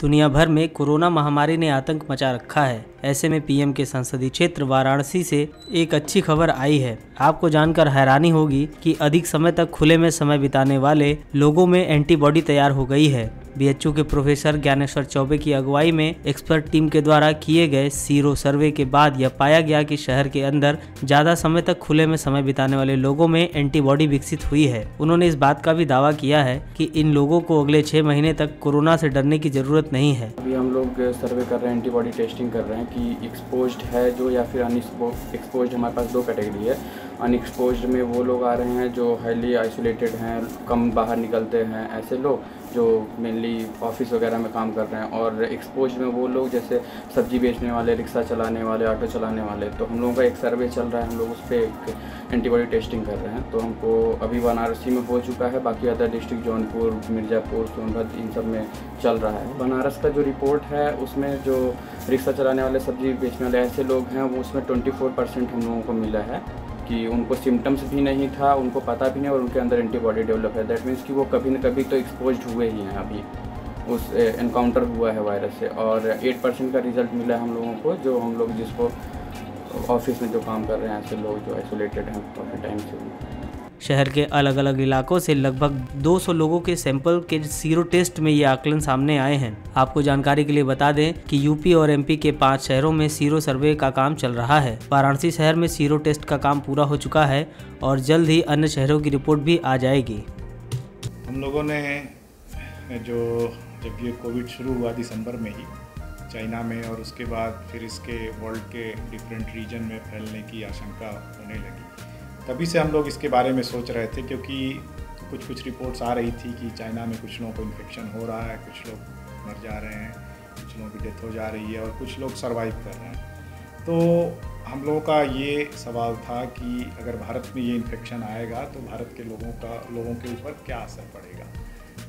दुनिया भर में कोरोना महामारी ने आतंक मचा रखा है। ऐसे में पीएम के संसदीय क्षेत्र वाराणसी से एक अच्छी खबर आई है। आपको जानकर हैरानी होगी कि अधिक समय तक खुले में समय बिताने वाले लोगों में एंटीबॉडी तैयार हो गई है। बीएचयू के प्रोफेसर ज्ञानेश्वर चौबे की अगुवाई में एक्सपर्ट टीम के द्वारा किए गए सीरो सर्वे के बाद यह पाया गया कि शहर के अंदर ज्यादा समय तक खुले में समय बिताने वाले लोगों में एंटीबॉडी विकसित हुई है। उन्होंने इस बात का भी दावा किया है कि इन लोगों को अगले 6 महीने तक कोरोना से डरने की जरूरत नहीं है। अभी हम लोग सर्वे कर रहे हैं, एंटीबॉडी टेस्टिंग कर रहे हैं कि एक्सपोज्ड है जो या फिर अनएक्सपोज्ड। हमारे पास 2 कैटेगरी है। अनएक्सपोज्ड में वो लोग आ रहे हैं जो हाईली आइसोलेटेड हैं, कम बाहर निकलते हैं, ऐसे लोग जो मेनली ऑफिस वगैरह में काम कर रहे हैं। और एक्सपोज्ड में वो लोग जैसे सब्जी बेचने वाले, रिक्शा चलाने वाले, ऑटो चलाने वाले। तो हम लोगों का एक सर्वे चल रहा है, हम लोग उस पर एक एंटीबॉडी टेस्टिंग कर रहे हैं। तो हमको अभी वाराणसी में हो चुका है, बाकी अदर डिस्ट्रिक्ट जौनपुर, मिर्ज़ापुर, सोनभद्र इन सब में चल रहा है। बनारस का जो रिपोर्ट है उसमें जो रिक्शा चलाने वाले, सब्जी बेचने वाले ऐसे लोग हैं, वो उसमें 24% हम लोगों को मिला है कि उनको सिम्टम्स भी नहीं था, उनको पता भी नहीं और उनके अंदर एंटीबॉडी डेवलप है। दैट मीन्स कि वो कभी न कभी तो एक्सपोज्ड हुए ही हैं, अभी उस एनकाउंटर हुआ है वायरस से। और 8% का रिजल्ट मिला है हम लोगों को, जो हम लोग जिसको ऑफिस में जो काम कर रहे हैं ऐसे लोग जो आइसोलेटेड हैं काफ़ी टाइम से। शहर के अलग अलग इलाकों से लगभग 200 लोगों के सैंपल के सीरो टेस्ट में ये आकलन सामने आए हैं। आपको जानकारी के लिए बता दें कि यूपी और एमपी के 5 शहरों में सीरो सर्वे का काम चल रहा है। वाराणसी शहर में सीरो टेस्ट का काम पूरा हो चुका है और जल्द ही अन्य शहरों की रिपोर्ट भी आ जाएगी। हम लोगों ने जब ये कोविड शुरू हुआ दिसंबर में ही चाइना में, और उसके बाद फिर इसके वर्ल्ड के डिफरेंट रीजन में फैलने की आशंका होने लगी, तभी से हम लोग इसके बारे में सोच रहे थे। क्योंकि कुछ रिपोर्ट्स आ रही थी कि चाइना में कुछ लोगों को इन्फेक्शन हो रहा है, कुछ लोग मर जा रहे हैं, कुछ लोगों की डेथ हो जा रही है और कुछ लोग सर्वाइव कर रहे हैं। तो हम लोगों का ये सवाल था कि अगर भारत में ये इन्फेक्शन आएगा तो भारत के लोगों के ऊपर क्या असर पड़ेगा।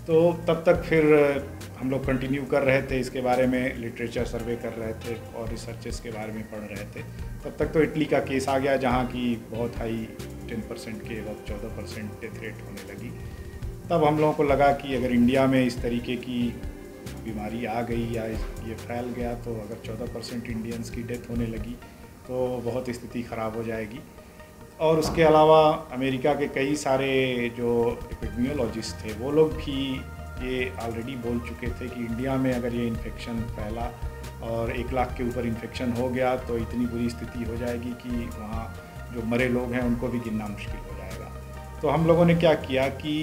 तो तब तक फिर हम लोग कंटिन्यू कर रहे थे, इसके बारे में लिटरेचर सर्वे कर रहे थे और रिसर्चेस के बारे में पढ़ रहे थे। तब तक तो इटली का केस आ गया जहाँ की बहुत हाई 10% के वक्त 14% डेथ रेट होने लगी। तब हम लोगों को लगा कि अगर इंडिया में इस तरीके की बीमारी आ गई या ये फैल गया तो अगर 14% इंडियंस की डेथ होने लगी तो बहुत स्थिति ख़राब हो जाएगी। और उसके अलावा अमेरिका के कई सारे जो एपिडेमियोलॉजिस्ट थे वो लोग भी ये ऑलरेडी बोल चुके थे कि इंडिया में अगर ये इन्फेक्शन फैला और 1 लाख के ऊपर इन्फेक्शन हो गया तो इतनी बुरी स्थिति हो जाएगी कि वहाँ जो मरे लोग हैं उनको भी गिनना मुश्किल हो जाएगा। तो हम लोगों ने क्या किया कि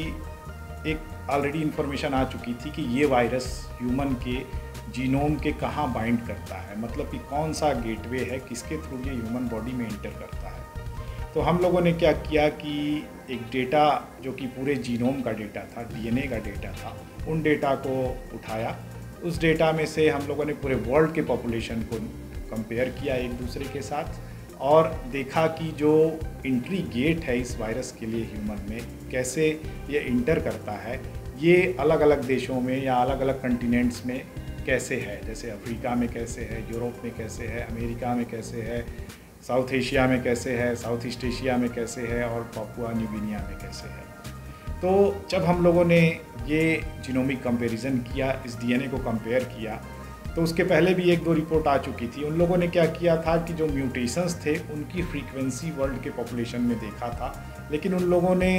एक ऑलरेडी इन्फॉर्मेशन आ चुकी थी कि ये वायरस ह्यूमन के जीनोम के कहाँ बाइंड करता है, मतलब कि कौन सा गेटवे है, किसके थ्रू ये ह्यूमन बॉडी में इंटर करता है। तो हम लोगों ने क्या किया कि एक डेटा जो कि पूरे जीनोम का डेटा था, डीएनए का डेटा था, उन डेटा को उठाया। उस डेटा में से हम लोगों ने पूरे वर्ल्ड के पॉपुलेशन को कंपेयर किया एक दूसरे के साथ और देखा कि जो एंट्री गेट है इस वायरस के लिए ह्यूमन में, कैसे ये इंटर करता है, ये अलग अलग देशों में या अलग अलग कंटिनेंट्स में कैसे है। जैसे अफ्रीका में कैसे है, यूरोप में कैसे है, अमेरिका में कैसे है, साउथ एशिया में कैसे है, साउथ ईस्ट एशिया में कैसे है और पापुआ न्यू गिनिया में कैसे है। तो जब हम लोगों ने ये जीनोमिक कंपैरिजन किया, इस डीएनए को कंपेयर किया, तो उसके पहले भी 1-2 रिपोर्ट आ चुकी थी। उन लोगों ने क्या किया था कि जो म्यूटेशंस थे उनकी फ्रीक्वेंसी वर्ल्ड के पॉपुलेशन में देखा था, लेकिन उन लोगों ने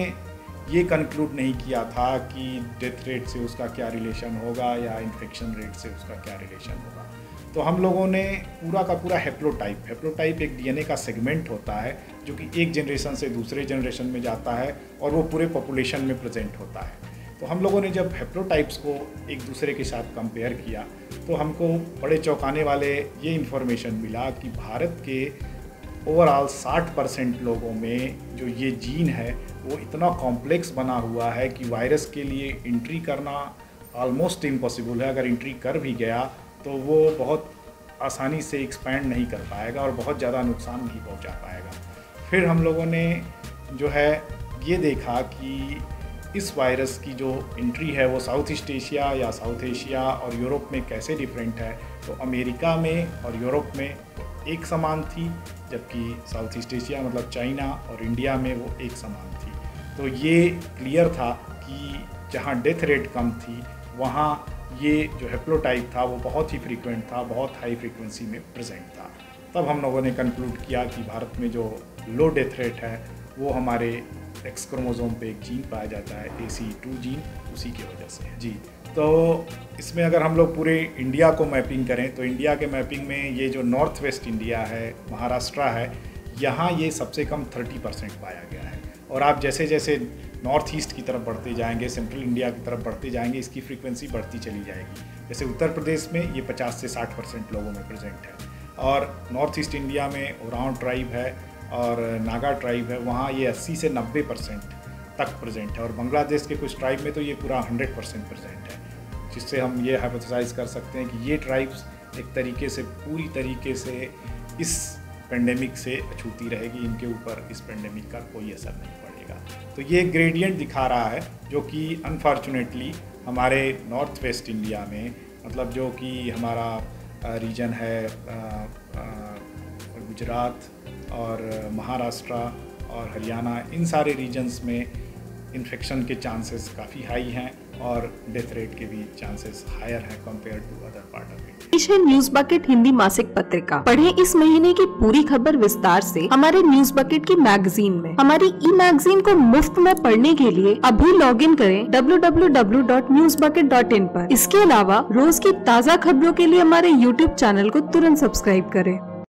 ये कंक्लूड नहीं किया था कि डेथ रेट से उसका क्या रिलेशन होगा या इन्फेक्शन रेट से उसका क्या रिलेशन होगा। तो हम लोगों ने पूरा का पूरा हेप्लोटाइप एक डीएनए का सेगमेंट होता है जो कि एक जनरेशन से दूसरे जनरेशन में जाता है और वो पूरे पॉपुलेशन में प्रेजेंट होता है। तो हम लोगों ने जब हेप्लोटाइप्स को एक दूसरे के साथ कंपेयर किया तो हमको बड़े चौंकाने वाले ये इन्फॉर्मेशन मिला कि भारत के ओवरऑल 60% लोगों में जो ये जीन है वो इतना कॉम्प्लेक्स बना हुआ है कि वायरस के लिए एंट्री करना ऑलमोस्ट इम्पॉसिबल है। अगर एंट्री कर भी गया तो वो बहुत आसानी से एक्सपैंड नहीं कर पाएगा और बहुत ज़्यादा नुकसान नहीं पहुंचा पाएगा। फिर हम लोगों ने जो है ये देखा कि इस वायरस की जो एंट्री है वो साउथ ईस्ट एशिया या साउथ एशिया और यूरोप में कैसे डिफरेंट है। तो अमेरिका में और यूरोप में एक समान थी, जबकि साउथ ईस्ट एशिया मतलब चाइना और इंडिया में वो एक समान थी। तो ये क्लियर था कि जहाँ डेथ रेट कम थी वहाँ ये जो हेप्लोटाइप था वो बहुत ही फ्रीक्वेंट था, बहुत हाई फ्रीक्वेंसी में प्रेजेंट था। तब हम लोगों ने कंक्लूड किया कि भारत में जो लो डेथ रेट है वो हमारे एक्स क्रोमोसोम पे एक जीन पाया जाता है, ACE2 जीन, उसी की वजह से जी। तो इसमें अगर हम लोग पूरे इंडिया को मैपिंग करें तो इंडिया के मैपिंग में ये जो नॉर्थ वेस्ट इंडिया है, महाराष्ट्र है, यहाँ ये सबसे कम 30% पाया गया है। और आप जैसे जैसे नॉर्थ ईस्ट की तरफ बढ़ते जाएंगे, सेंट्रल इंडिया की तरफ बढ़ते जाएंगे, इसकी फ्रीक्वेंसी बढ़ती चली जाएगी। जैसे उत्तर प्रदेश में ये 50 से 60% लोगों में प्रेजेंट है, और नॉर्थ ईस्ट इंडिया में ओरांव ट्राइब है और नागा ट्राइब है, वहाँ ये 80 से 90% तक प्रेजेंट है। और बांग्लादेश के कुछ ट्राइब में तो ये पूरा 100% प्रेजेंट है, जिससे हम ये हाइपोथेसाइज कर सकते हैं कि ये ट्राइब्स एक तरीके से पूरी तरीके से इस पेंडेमिक से अछूती रहेगी, इनके ऊपर इस पेंडेमिक का कोई असर नहीं पड़ेगा। तो ये ग्रेडियंट दिखा रहा है जो कि अनफॉर्चुनेटली हमारे नॉर्थ वेस्ट इंडिया में, मतलब जो कि हमारा रीजन है गुजरात और महाराष्ट्र और हरियाणा, इन सारे रीजन्स में इन्फेक्शन के चांसेस काफ़ी हाई हैं और डेथ रेट के भी चांसेस हायर हैं compare to other part of India. पेश है न्यूज बकेट हिंदी मासिक पत्रिका। पढ़ें इस महीने की पूरी खबर विस्तार से हमारे न्यूज बकेट की मैगजीन में। हमारी ई मैगजीन को मुफ्त में पढ़ने के लिए अभी लॉग इन करें www.newsbucket.in पर। इसके अलावा रोज की ताज़ा खबरों के लिए हमारे YouTube चैनल को तुरंत सब्सक्राइब करें।